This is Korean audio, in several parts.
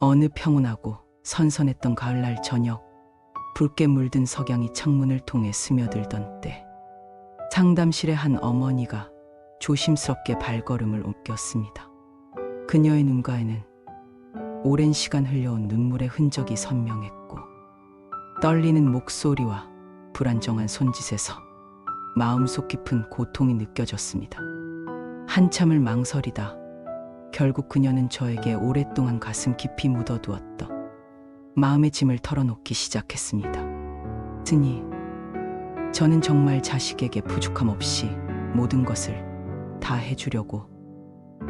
어느 평온하고 선선했던 가을날 저녁, 붉게 물든 석양이 창문을 통해 스며들던 때, 상담실의 한 어머니가 조심스럽게 발걸음을 옮겼습니다. 그녀의 눈가에는 오랜 시간 흘려온 눈물의 흔적이 선명했고, 떨리는 목소리와 불안정한 손짓에서 마음속 깊은 고통이 느껴졌습니다. 한참을 망설이다 결국 그녀는 저에게 오랫동안 가슴 깊이 묻어두었던 마음의 짐을 털어놓기 시작했습니다. 스니, 저는 정말 자식에게 부족함 없이 모든 것을 다 해주려고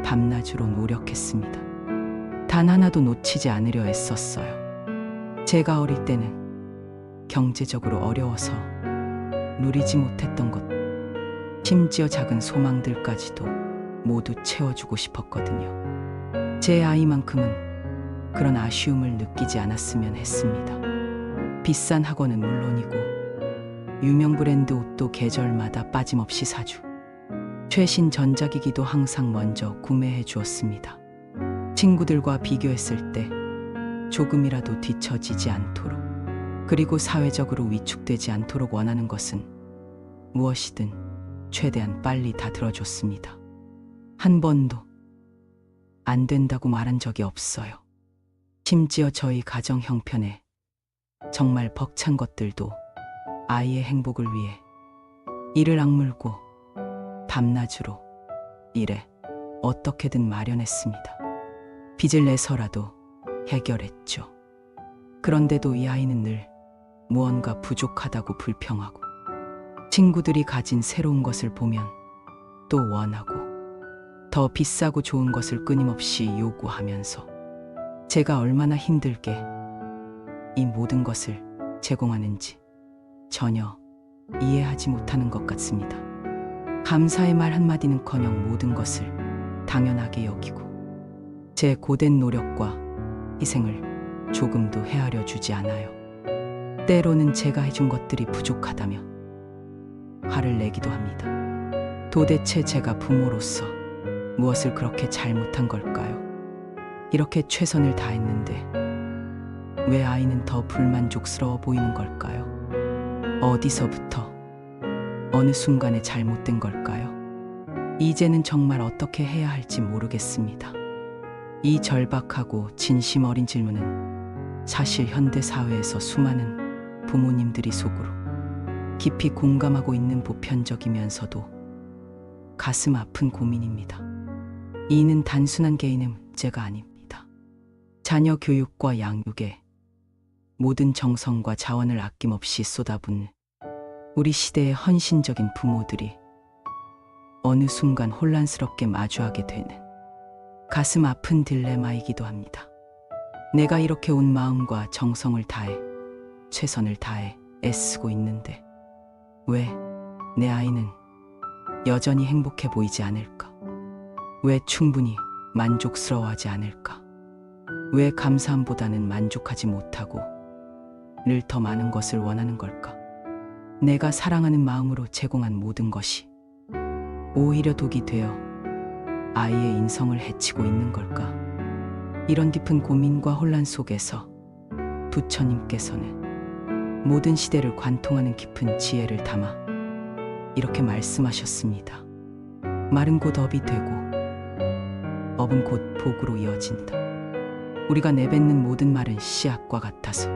밤낮으로 노력했습니다. 단 하나도 놓치지 않으려 애썼어요. 제가 어릴 때는 경제적으로 어려워서 누리지 못했던 것, 심지어 작은 소망들까지도 모두 채워주고 싶었거든요. 제 아이만큼은 그런 아쉬움을 느끼지 않았으면 했습니다. 비싼 학원은 물론이고 유명 브랜드 옷도 계절마다 빠짐없이 사주, 최신 전자기기도 항상 먼저 구매해 주었습니다. 친구들과 비교했을 때 조금이라도 뒤처지지 않도록, 그리고 사회적으로 위축되지 않도록 원하는 것은 무엇이든 최대한 빨리 다 들어줬습니다. 한 번도 안 된다고 말한 적이 없어요. 심지어 저희 가정 형편에 정말 벅찬 것들도 아이의 행복을 위해 이를 악물고 밤낮으로 일해 어떻게든 마련했습니다. 빚을 내서라도 해결했죠. 그런데도 이 아이는 늘 무언가 부족하다고 불평하고, 친구들이 가진 새로운 것을 보면 또 원하고, 더 비싸고 좋은 것을 끊임없이 요구하면서 제가 얼마나 힘들게 이 모든 것을 제공하는지 전혀 이해하지 못하는 것 같습니다. 감사의 말 한마디는커녕 모든 것을 당연하게 여기고, 제 고된 노력과 희생을 조금도 헤아려 주지 않아요. 때로는 제가 해준 것들이 부족하다며 화를 내기도 합니다. 도대체 제가 부모로서 무엇을 그렇게 잘못한 걸까요? 이렇게 최선을 다했는데 왜 아이는 더 불만족스러워 보이는 걸까요? 어디서부터, 어느 순간에 잘못된 걸까요? 이제는 정말 어떻게 해야 할지 모르겠습니다. 이 절박하고 진심 어린 질문은 사실 현대 사회에서 수많은 부모님들이 속으로 깊이 공감하고 있는 보편적이면서도 가슴 아픈 고민입니다. 이는 단순한 개인의 문제가 아닙니다. 자녀 교육과 양육에 모든 정성과 자원을 아낌없이 쏟아붓는 우리 시대의 헌신적인 부모들이 어느 순간 혼란스럽게 마주하게 되는 가슴 아픈 딜레마이기도 합니다. 내가 이렇게 온 마음과 정성을 다해, 최선을 다해 애쓰고 있는데 왜 내 아이는 여전히 행복해 보이지 않을까? 왜 충분히 만족스러워하지 않을까? 왜 감사함보다는 만족하지 못하고 늘 더 많은 것을 원하는 걸까? 내가 사랑하는 마음으로 제공한 모든 것이 오히려 독이 되어 아이의 인성을 해치고 있는 걸까? 이런 깊은 고민과 혼란 속에서 부처님께서는 모든 시대를 관통하는 깊은 지혜를 담아 이렇게 말씀하셨습니다. 말은 곧 업이 되고 업은 곧 복으로 이어진다. 우리가 내뱉는 모든 말은 씨앗과 같아서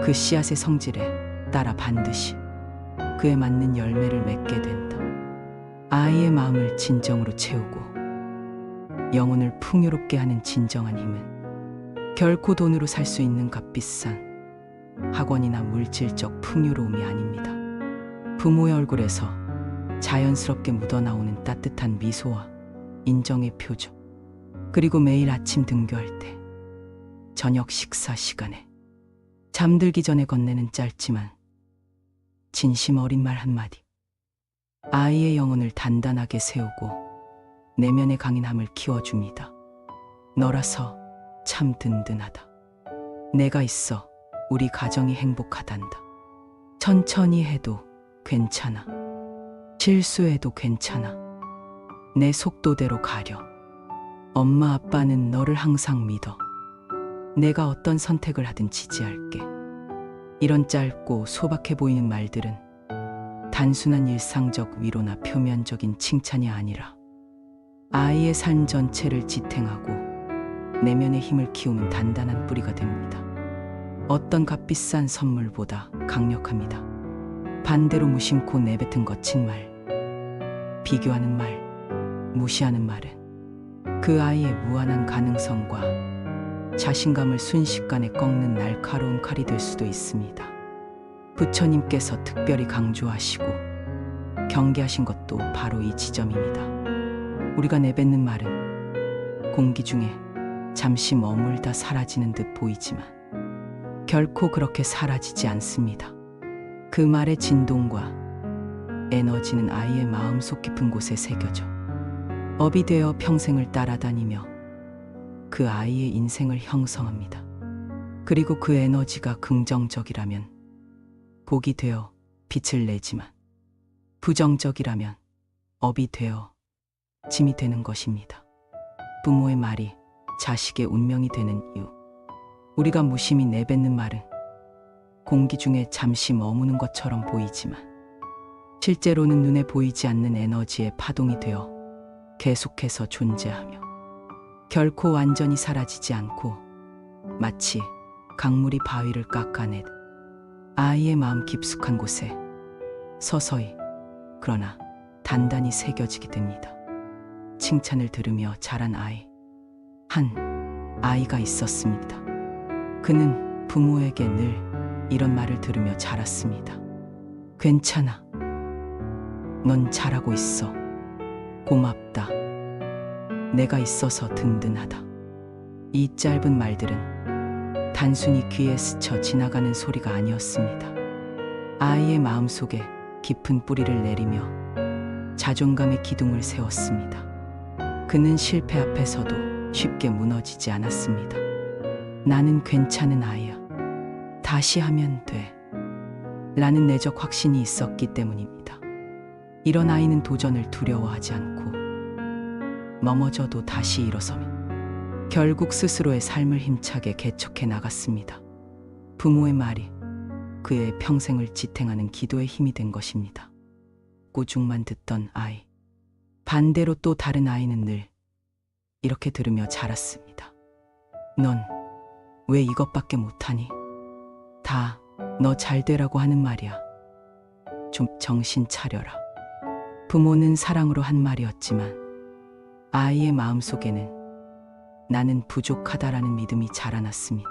그 씨앗의 성질에 따라 반드시 그에 맞는 열매를 맺게 된다. 아이의 마음을 진정으로 채우고 영혼을 풍요롭게 하는 진정한 힘은 결코 돈으로 살 수 있는 값비싼 학원이나 물질적 풍요로움이 아닙니다. 부모의 얼굴에서 자연스럽게 묻어나오는 따뜻한 미소와 인정의 표정, 그리고 매일 아침 등교할 때, 저녁 식사 시간에, 잠들기 전에 건네는 짧지만 진심 어린 말 한마디, 아이의 영혼을 단단하게 세우고 내면의 강인함을 키워줍니다. 너라서 참 든든하다. 내가 있어 우리 가정이 행복하단다. 천천히 해도 괜찮아. 실수해도 괜찮아. 내 속도대로 가려. 엄마 아빠는 너를 항상 믿어. 내가 어떤 선택을 하든 지지할게. 이런 짧고 소박해 보이는 말들은 단순한 일상적 위로나 표면적인 칭찬이 아니라 아이의 삶 전체를 지탱하고 내면의 힘을 키우는 단단한 뿌리가 됩니다. 어떤 값비싼 선물보다 강력합니다. 반대로 무심코 내뱉은 거친 말, 비교하는 말, 무시하는 말은 그 아이의 무한한 가능성과 자신감을 순식간에 꺾는 날카로운 칼이 될 수도 있습니다. 부처님께서 특별히 강조하시고 경계하신 것도 바로 이 지점입니다. 우리가 내뱉는 말은 공기 중에 잠시 머물다 사라지는 듯 보이지만 결코 그렇게 사라지지 않습니다. 그 말의 진동과 에너지는 아이의 마음속 깊은 곳에 새겨져 업이 되어 평생을 따라다니며 그 아이의 인생을 형성합니다. 그리고 그 에너지가 긍정적이라면 복이 되어 빛을 내지만 부정적이라면 업이 되어 짐이 되는 것입니다. 부모의 말이 자식의 운명이 되는 이유. 우리가 무심히 내뱉는 말은 공기 중에 잠시 머무는 것처럼 보이지만 실제로는 눈에 보이지 않는 에너지의 파동이 되어 계속해서 존재하며 결코 완전히 사라지지 않고 마치 강물이 바위를 깎아내듯 아이의 마음 깊숙한 곳에 서서히 그러나 단단히 새겨지게 됩니다. 칭찬을 들으며 자란 아이. 한 아이가 있었습니다. 그는 부모에게 늘 이런 말을 들으며 자랐습니다. 괜찮아. 넌 잘하고 있어. 고맙다. 내가 있어서 든든하다. 이 짧은 말들은 단순히 귀에 스쳐 지나가는 소리가 아니었습니다. 아이의 마음속에 깊은 뿌리를 내리며 자존감의 기둥을 세웠습니다. 그는 실패 앞에서도 쉽게 무너지지 않았습니다. 나는 괜찮은 아이야. 다시 하면 돼. 라는 내적 확신이 있었기 때문입니다. 이런 아이는 도전을 두려워하지 않고 넘어져도 다시 일어서며 결국 스스로의 삶을 힘차게 개척해 나갔습니다. 부모의 말이 그의 평생을 지탱하는 기도의 힘이 된 것입니다. 꾸중만 듣던 아이. 반대로 또 다른 아이는 늘 이렇게 들으며 자랐습니다. 넌 왜 이것밖에 못하니? 다 너 잘 되라고 하는 말이야. 좀 정신 차려라. 부모는 사랑으로 한 말이었지만 아이의 마음속에는 나는 부족하다라는 믿음이 자라났습니다.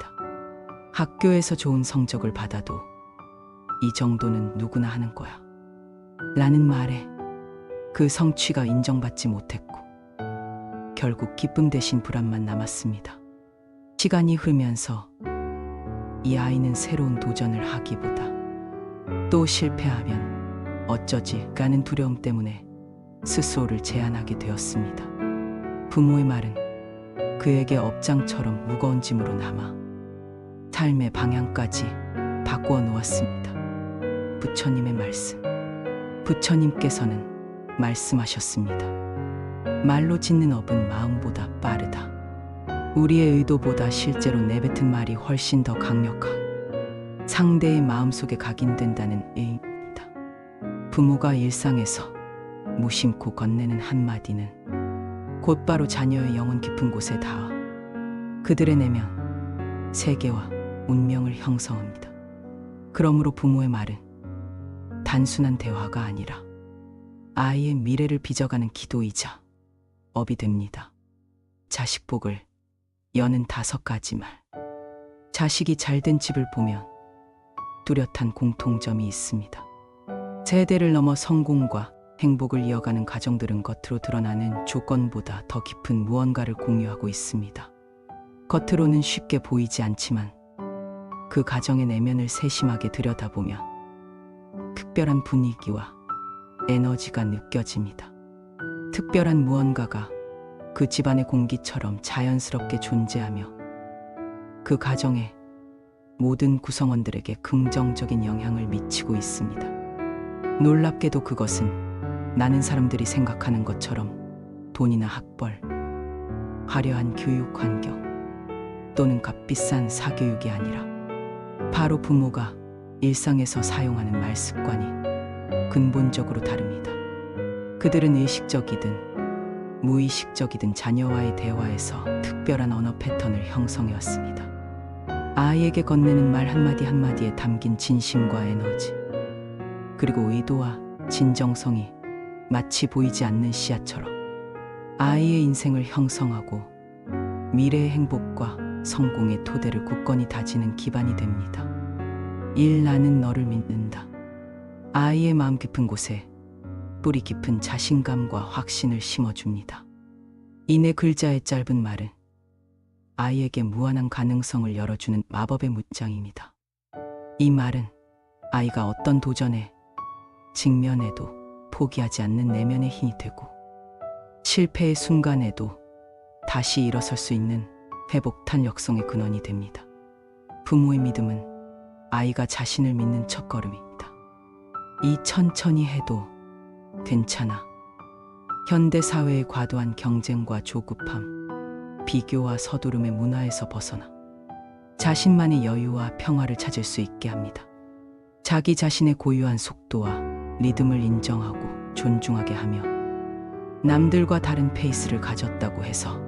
학교에서 좋은 성적을 받아도 이 정도는 누구나 하는 거야. 라는 말에 그 성취가 인정받지 못했고 결국 기쁨 대신 불안만 남았습니다. 시간이 흐르면서 이 아이는 새로운 도전을 하기보다 또 실패하면 어쩌지 라는 두려움 때문에 스스로를 제한하게 되었습니다. 부모의 말은 그에게 업장처럼 무거운 짐으로 남아 삶의 방향까지 바꾸어 놓았습니다. 부처님의 말씀. 부처님께서는 말씀하셨습니다. 말로 짓는 업은 마음보다 빠르다. 우리의 의도보다 실제로 내뱉은 말이 훨씬 더 강력한 상대의 마음속에 각인된다는 의미입니다. 부모가 일상에서 무심코 건네는 한마디는 곧바로 자녀의 영혼 깊은 곳에 닿아 그들의 내면, 세계와 운명을 형성합니다. 그러므로 부모의 말은 단순한 대화가 아니라 아이의 미래를 빚어가는 기도이자 업이 됩니다. 자식 복을 여는 5가지 말. 자식이 잘된 집을 보면 뚜렷한 공통점이 있습니다. 세대를 넘어 성공과 행복을 이어가는 가정들은 겉으로 드러나는 조건보다 더 깊은 무언가를 공유하고 있습니다. 겉으로는 쉽게 보이지 않지만 그 가정의 내면을 세심하게 들여다보면 특별한 분위기와 에너지가 느껴집니다. 특별한 무언가가 그 집안의 공기처럼 자연스럽게 존재하며 그 가정의 모든 구성원들에게 긍정적인 영향을 미치고 있습니다. 놀랍게도 그것은 많은 사람들이 생각하는 것처럼 돈이나 학벌, 화려한 교육 환경, 또는 값비싼 사교육이 아니라 바로 부모가 일상에서 사용하는 말 습관이 근본적으로 다릅니다. 그들은 의식적이든 무의식적이든 자녀와의 대화에서 특별한 언어 패턴을 형성해왔습니다. 아이에게 건네는 말 한마디 한마디에 담긴 진심과 에너지, 그리고 의도와 진정성이 마치 보이지 않는 씨앗처럼 아이의 인생을 형성하고 미래의 행복과 성공의 토대를 굳건히 다지는 기반이 됩니다. 1. 나는 너를 믿는다. 아이의 마음 깊은 곳에 뿌리 깊은 자신감과 확신을 심어줍니다. 이내 글자의 짧은 말은 아이에게 무한한 가능성을 열어주는 마법의 문장입니다. 이 말은 아이가 어떤 도전에 직면해도 포기하지 않는 내면의 힘이 되고, 실패의 순간에도 다시 일어설 수 있는 회복 탄력성의 근원이 됩니다. 부모의 믿음은 아이가 자신을 믿는 첫걸음입니다. 이 천천히 해도 괜찮아. 현대 사회의 과도한 경쟁과 조급함, 비교와 서두름의 문화에서 벗어나 자신만의 여유와 평화를 찾을 수 있게 합니다. 자기 자신의 고유한 속도와 리듬을 인정하고 존중하게 하며, 남들과 다른 페이스를 가졌다고 해서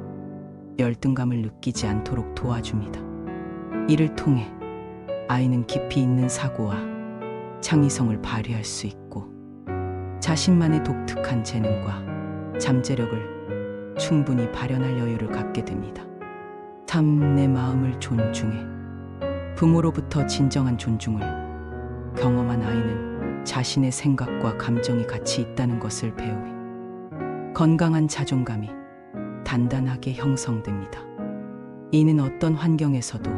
열등감을 느끼지 않도록 도와줍니다. 이를 통해 아이는 깊이 있는 사고와 창의성을 발휘할 수 있고, 자신만의 독특한 재능과 잠재력을 충분히 발현할 여유를 갖게 됩니다. 3. 내 마음을 존중해. 부모로부터 진정한 존중을 경험한 아이는 자신의 생각과 감정이 가치 있다는 것을 배우니 건강한 자존감이 단단하게 형성됩니다. 이는 어떤 환경에서도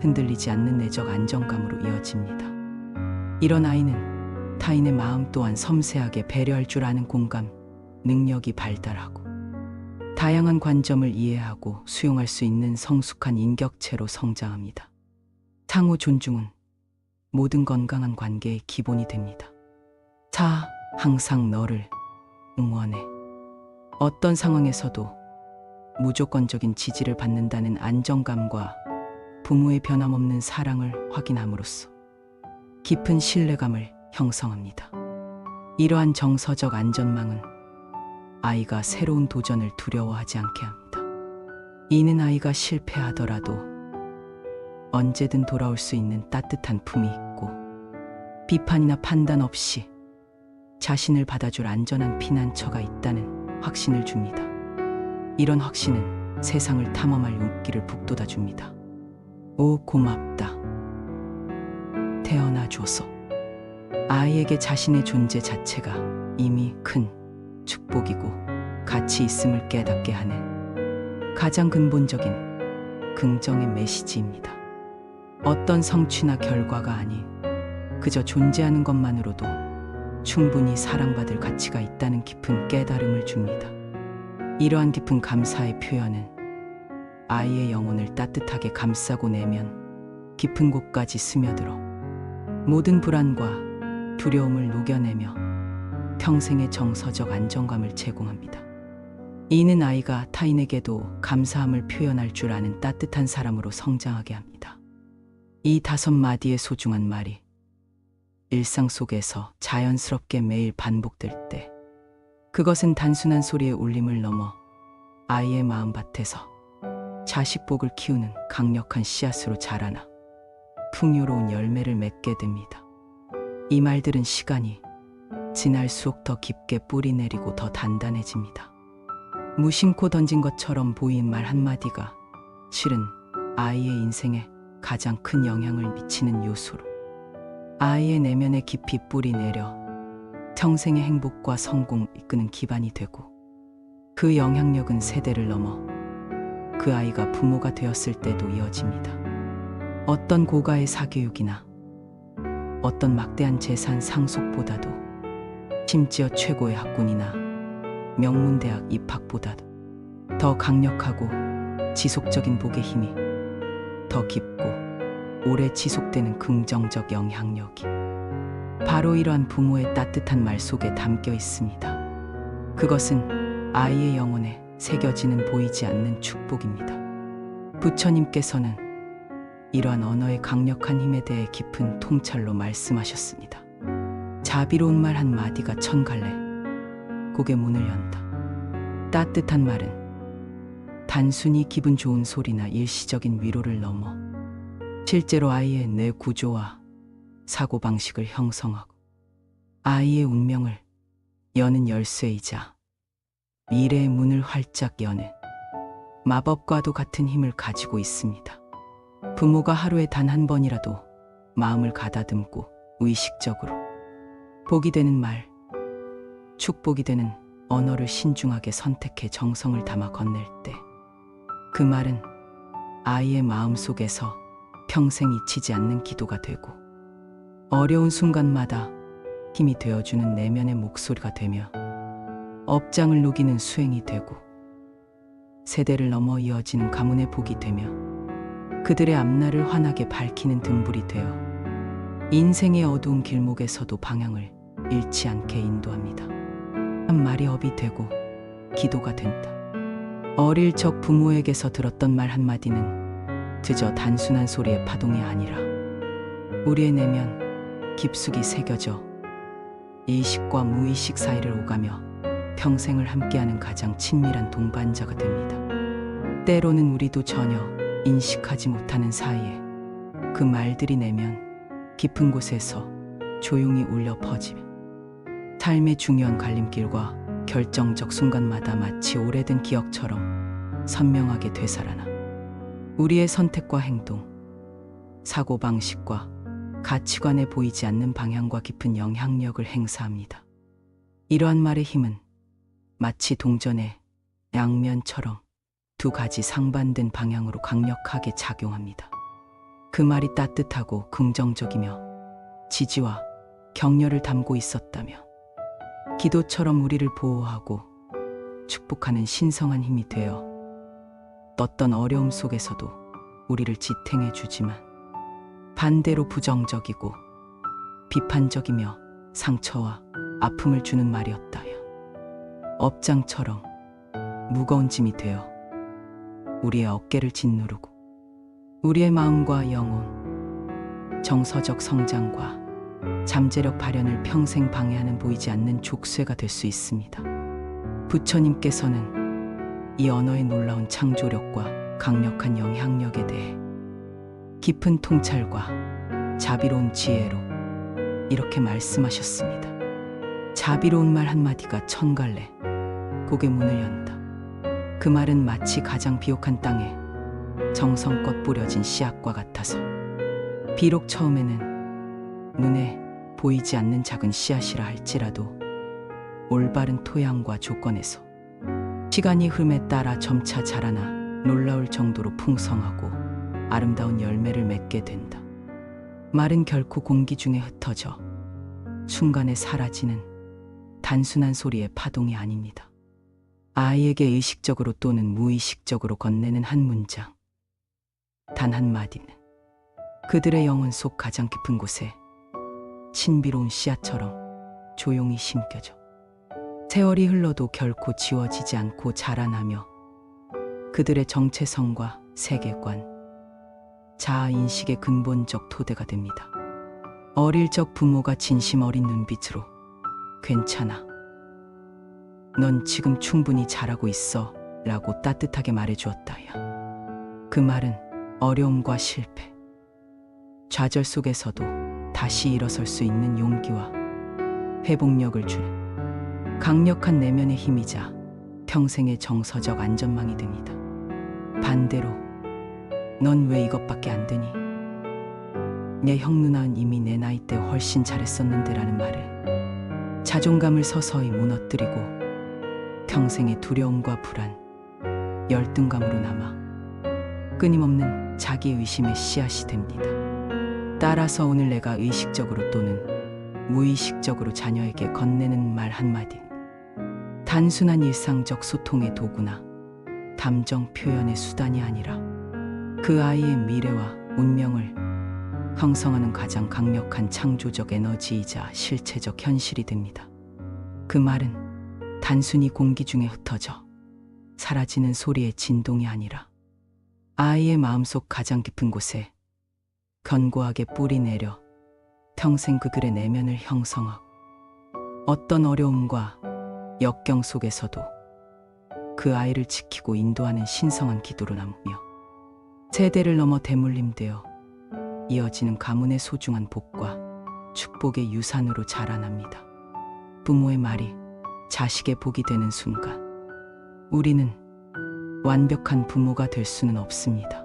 흔들리지 않는 내적 안정감으로 이어집니다. 이런 아이는 타인의 마음 또한 섬세하게 배려할 줄 아는 공감 능력이 발달하고, 다양한 관점을 이해하고 수용할 수 있는 성숙한 인격체로 성장합니다. 상호 존중은 모든 건강한 관계의 기본이 됩니다. 4. 항상 너를 응원해. 어떤 상황에서도 무조건적인 지지를 받는다는 안정감과 부모의 변함없는 사랑을 확인함으로써 깊은 신뢰감을 형성합니다. 이러한 정서적 안전망은 아이가 새로운 도전을 두려워하지 않게 합니다. 이는 아이가 실패하더라도 언제든 돌아올 수 있는 따뜻한 품이 있고, 비판이나 판단 없이 자신을 받아줄 안전한 피난처가 있다는 확신을 줍니다. 이런 확신은 세상을 탐험할 용기를 북돋아줍니다. 5. 고맙다. 태어나줘서. 아이에게 자신의 존재 자체가 이미 큰 축복이고 가치 있음을 깨닫게 하는 가장 근본적인 긍정의 메시지입니다. 어떤 성취나 결과가 아닌 그저 존재하는 것만으로도 충분히 사랑받을 가치가 있다는 깊은 깨달음을 줍니다. 이러한 깊은 감사의 표현은 아이의 영혼을 따뜻하게 감싸고 내면 깊은 곳까지 스며들어 모든 불안과 두려움을 녹여내며 평생의 정서적 안정감을 제공합니다. 이는 아이가 타인에게도 감사함을 표현할 줄 아는 따뜻한 사람으로 성장하게 합니다. 이 5마디의 소중한 말이 일상 속에서 자연스럽게 매일 반복될 때, 그것은 단순한 소리의 울림을 넘어 아이의 마음밭에서 자식복을 키우는 강력한 씨앗으로 자라나 풍요로운 열매를 맺게 됩니다. 이 말들은 시간이 지날수록 더 깊게 뿌리 내리고 더 단단해집니다. 무심코 던진 것처럼 보이는 말 한마디가 실은 아이의 인생에 가장 큰 영향을 미치는 요소로 아이의 내면에 깊이 뿌리 내려 평생의 행복과 성공을 이끄는 기반이 되고, 그 영향력은 세대를 넘어 그 아이가 부모가 되었을 때도 이어집니다. 어떤 고가의 사교육이나 어떤 막대한 재산 상속보다도, 심지어 최고의 학군이나 명문대학 입학보다도 더 강력하고 지속적인 복의 힘이, 더 깊고 오래 지속되는 긍정적 영향력이 바로 이러한 부모의 따뜻한 말 속에 담겨 있습니다. 그것은 아이의 영혼에 새겨지는 보이지 않는 축복입니다. 부처님께서는 이러한 언어의 강력한 힘에 대해 깊은 통찰로 말씀하셨습니다. 자비로운 말 한마디가 천갈래 곡의 문을 연다. 따뜻한 말은 단순히 기분 좋은 소리나 일시적인 위로를 넘어 실제로 아이의 뇌 구조와 사고방식을 형성하고 아이의 운명을 여는 열쇠이자 미래의 문을 활짝 여는 마법과도 같은 힘을 가지고 있습니다. 부모가 하루에 단 한 번이라도 마음을 가다듬고 의식적으로 복이 되는 말, 축복이 되는 언어를 신중하게 선택해 정성을 담아 건넬 때 그 말은 아이의 마음 속에서 평생 잊히지 않는 기도가 되고 어려운 순간마다 힘이 되어주는 내면의 목소리가 되며 업장을 녹이는 수행이 되고 세대를 넘어 이어지는 가문의 복이 되며 그들의 앞날을 환하게 밝히는 등불이 되어 인생의 어두운 길목에서도 방향을 잃지 않게 인도합니다. 한 말이 업이 되고 기도가 된다. 어릴 적 부모에게서 들었던 말 한마디는 그저 단순한 소리의 파동이 아니라 우리의 내면 깊숙이 새겨져 의식과 무의식 사이를 오가며 평생을 함께하는 가장 친밀한 동반자가 됩니다. 때로는 우리도 전혀 인식하지 못하는 사이에 그 말들이 내면 깊은 곳에서 조용히 울려 퍼지며 삶의 중요한 갈림길과 결정적 순간마다 마치 오래된 기억처럼 선명하게 되살아나 우리의 선택과 행동, 사고방식과 가치관에 보이지 않는 방향과 깊은 영향력을 행사합니다. 이러한 말의 힘은 마치 동전의 양면처럼 두 가지 상반된 방향으로 강력하게 작용합니다. 그 말이 따뜻하고 긍정적이며 지지와 격려를 담고 있었다며 기도처럼 우리를 보호하고 축복하는 신성한 힘이 되어 어떤 어려움 속에서도 우리를 지탱해 주지만 반대로 부정적이고 비판적이며 상처와 아픔을 주는 말이었다요. 업장처럼 무거운 짐이 되어 우리의 어깨를 짓누르고 우리의 마음과 영혼, 정서적 성장과 잠재력 발현을 평생 방해하는 보이지 않는 족쇄가 될 수 있습니다. 부처님께서는 이 언어의 놀라운 창조력과 강력한 영향력에 대해 깊은 통찰과 자비로운 지혜로 이렇게 말씀하셨습니다. 자비로운 말 한마디가 천갈래 곡의 문을 연다. 그 말은 마치 가장 비옥한 땅에 정성껏 뿌려진 씨앗과 같아서 비록 처음에는 눈에 보이지 않는 작은 씨앗이라 할지라도 올바른 토양과 조건에서 시간이 흐름에 따라 점차 자라나 놀라울 정도로 풍성하고 아름다운 열매를 맺게 된다. 말은 결코 공기 중에 흩어져 순간에 사라지는 단순한 소리의 파동이 아닙니다. 아이에게 의식적으로 또는 무의식적으로 건네는 한 문장, 단 한마디는 그들의 영혼 속 가장 깊은 곳에 신비로운 씨앗처럼 조용히 심겨져 세월이 흘러도 결코 지워지지 않고 자라나며 그들의 정체성과 세계관, 자아인식의 근본적 토대가 됩니다. 어릴 적 부모가 진심 어린 눈빛으로 괜찮아, 넌 지금 충분히 잘하고 있어 라고 따뜻하게 말해주었다야. 그 말은 어려움과 실패, 좌절 속에서도 다시 일어설 수 있는 용기와 회복력을 주는 강력한 내면의 힘이자 평생의 정서적 안전망이 됩니다. 반대로 넌 왜 이것밖에 안 되니? 내 형 누나는 이미 내 나이 때 훨씬 잘했었는데 라는 말을 자존감을 서서히 무너뜨리고 평생의 두려움과 불안, 열등감으로 남아 끊임없는 자기의심의 씨앗이 됩니다. 따라서 오늘 내가 의식적으로 또는 무의식적으로 자녀에게 건네는 말 한마디, 단순한 일상적 소통의 도구나 감정 표현의 수단이 아니라 그 아이의 미래와 운명을 형성하는 가장 강력한 창조적 에너지이자 실체적 현실이 됩니다. 그 말은 단순히 공기 중에 흩어져 사라지는 소리의 진동이 아니라 아이의 마음속 가장 깊은 곳에 견고하게 뿌리 내려 평생 그들의 내면을 형성하고 어떤 어려움과 역경 속에서도 그 아이를 지키고 인도하는 신성한 기도로 남으며 세대를 넘어 대물림되어 이어지는 가문의 소중한 복과 축복의 유산으로 자라납니다. 부모의 말이 자식의 복이 되는 순간 우리는 완벽한 부모가 될 수는 없습니다.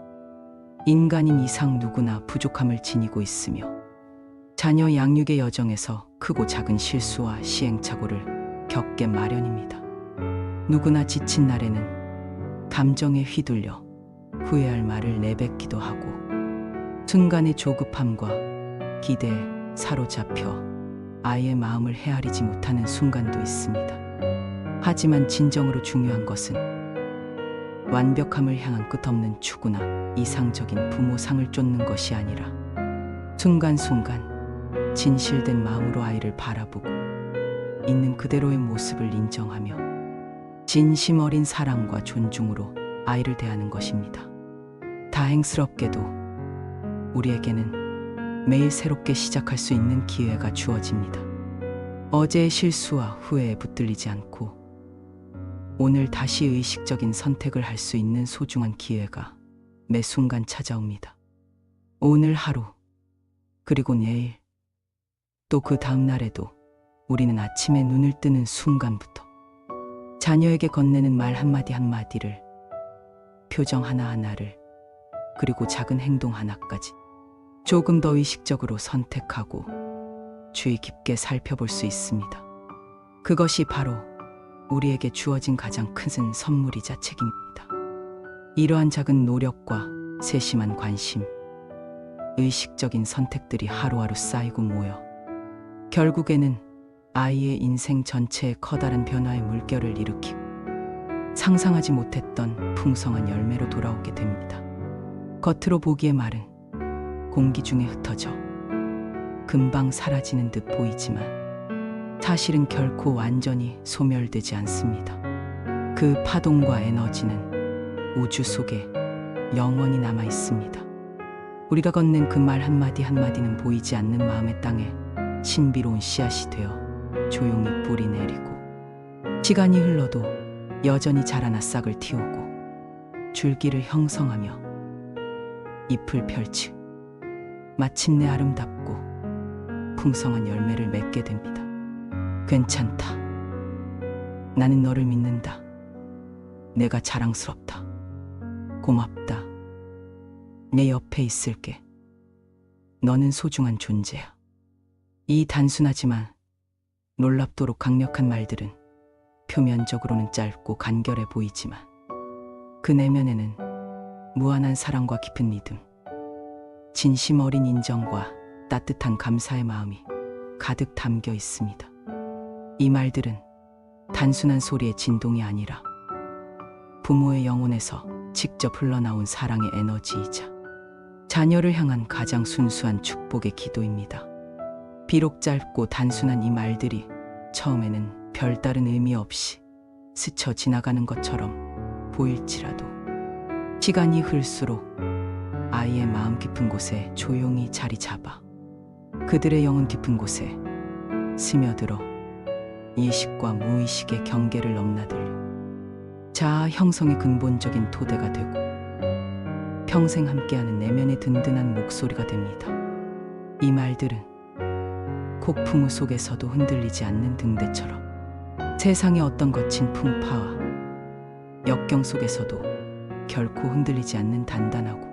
인간인 이상 누구나 부족함을 지니고 있으며 자녀 양육의 여정에서 크고 작은 실수와 시행착오를 겪게 마련입니다. 누구나 지친 날에는 감정에 휘둘려 후회할 말을 내뱉기도 하고 순간의 조급함과 기대에 사로잡혀 아이의 마음을 헤아리지 못하는 순간도 있습니다. 하지만 진정으로 중요한 것은 완벽함을 향한 끝없는 추구나 이상적인 부모상을 쫓는 것이 아니라 순간순간 진실된 마음으로 아이를 바라보고 있는 그대로의 모습을 인정하며 진심 어린 사랑과 존중으로 아이를 대하는 것입니다. 다행스럽게도 우리에게는 매일 새롭게 시작할 수 있는 기회가 주어집니다. 어제의 실수와 후회에 붙들리지 않고 오늘 다시 의식적인 선택을 할 수 있는 소중한 기회가 매 순간 찾아옵니다. 오늘 하루, 그리고 내일, 또 그 다음 날에도 우리는 아침에 눈을 뜨는 순간부터 자녀에게 건네는 말 한마디 한마디를, 표정 하나하나를, 그리고 작은 행동 하나까지 조금 더 의식적으로 선택하고 주의 깊게 살펴볼 수 있습니다. 그것이 바로 우리에게 주어진 가장 큰 선물이자 책임입니다. 이러한 작은 노력과 세심한 관심, 의식적인 선택들이 하루하루 쌓이고 모여 결국에는 아이의 인생 전체에 커다란 변화의 물결을 일으키고 상상하지 못했던 풍성한 열매로 돌아오게 됩니다. 겉으로 보기에 마른 공기 중에 흩어져 금방 사라지는 듯 보이지만 사실은 결코 완전히 소멸되지 않습니다. 그 파동과 에너지는 우주 속에 영원히 남아 있습니다. 우리가 건넨 그 말 한마디 한마디는 보이지 않는 마음의 땅에 신비로운 씨앗이 되어 조용히 뿌리 내리고 시간이 흘러도 여전히 자라나 싹을 틔우고 줄기를 형성하며 잎을 펼치 마침내 아름답고 풍성한 열매를 맺게 됩니다. 괜찮다. 나는 너를 믿는다. 내가 자랑스럽다. 고맙다. 내 옆에 있을게. 너는 소중한 존재야. 이 단순하지만 놀랍도록 강력한 말들은 표면적으로는 짧고 간결해 보이지만 그 내면에는 무한한 사랑과 깊은 믿음, 진심 어린 인정과 따뜻한 감사의 마음이 가득 담겨 있습니다. 이 말들은 단순한 소리의 진동이 아니라 부모의 영혼에서 직접 흘러나온 사랑의 에너지이자 자녀를 향한 가장 순수한 축복의 기도입니다. 비록 짧고 단순한 이 말들이 처음에는 별다른 의미 없이 스쳐 지나가는 것처럼 보일지라도 시간이 흘수록 아이의 마음 깊은 곳에 조용히 자리 잡아 그들의 영혼 깊은 곳에 스며들어 의식과 무의식의 경계를 넘나들려 자아 형성의 근본적인 토대가 되고 평생 함께하는 내면의 든든한 목소리가 됩니다. 이 말들은 폭풍우 속에서도 흔들리지 않는 등대처럼 세상의 어떤 거친 풍파와 역경 속에서도 결코 흔들리지 않는 단단하고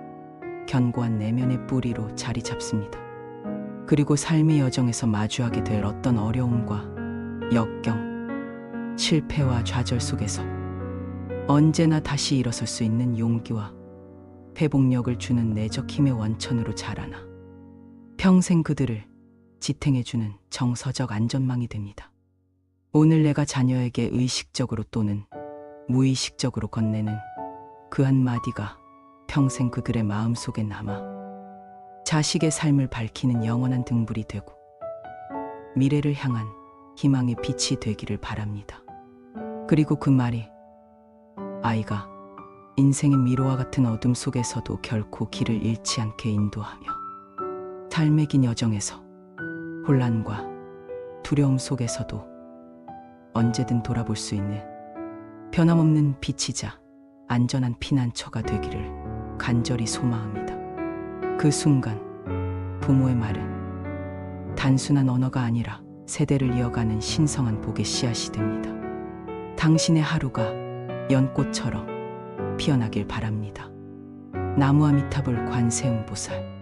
견고한 내면의 뿌리로 자리 잡습니다. 그리고 삶의 여정에서 마주하게 될 어떤 어려움과 역경, 실패와 좌절 속에서 언제나 다시 일어설 수 있는 용기와 회복력을 주는 내적 힘의 원천으로 자라나 평생 그들을 지탱해주는 정서적 안전망이 됩니다. 오늘 내가 자녀에게 의식적으로 또는 무의식적으로 건네는 그 한마디가 평생 그들의 마음속에 남아 자식의 삶을 밝히는 영원한 등불이 되고 미래를 향한 희망의 빛이 되기를 바랍니다. 그리고 그 말이 아이가 인생의 미로와 같은 어둠 속에서도 결코 길을 잃지 않게 인도하며 삶의 긴 여정에서 혼란과 두려움 속에서도 언제든 돌아볼 수 있는 변함없는 빛이자 안전한 피난처가 되기를 간절히 소망합니다. 그 순간 부모의 말은 단순한 언어가 아니라 세대를 이어가는 신성한 복의 씨앗이 됩니다. 당신의 하루가 연꽃처럼 피어나길 바랍니다. 나무아미타불 관세음보살.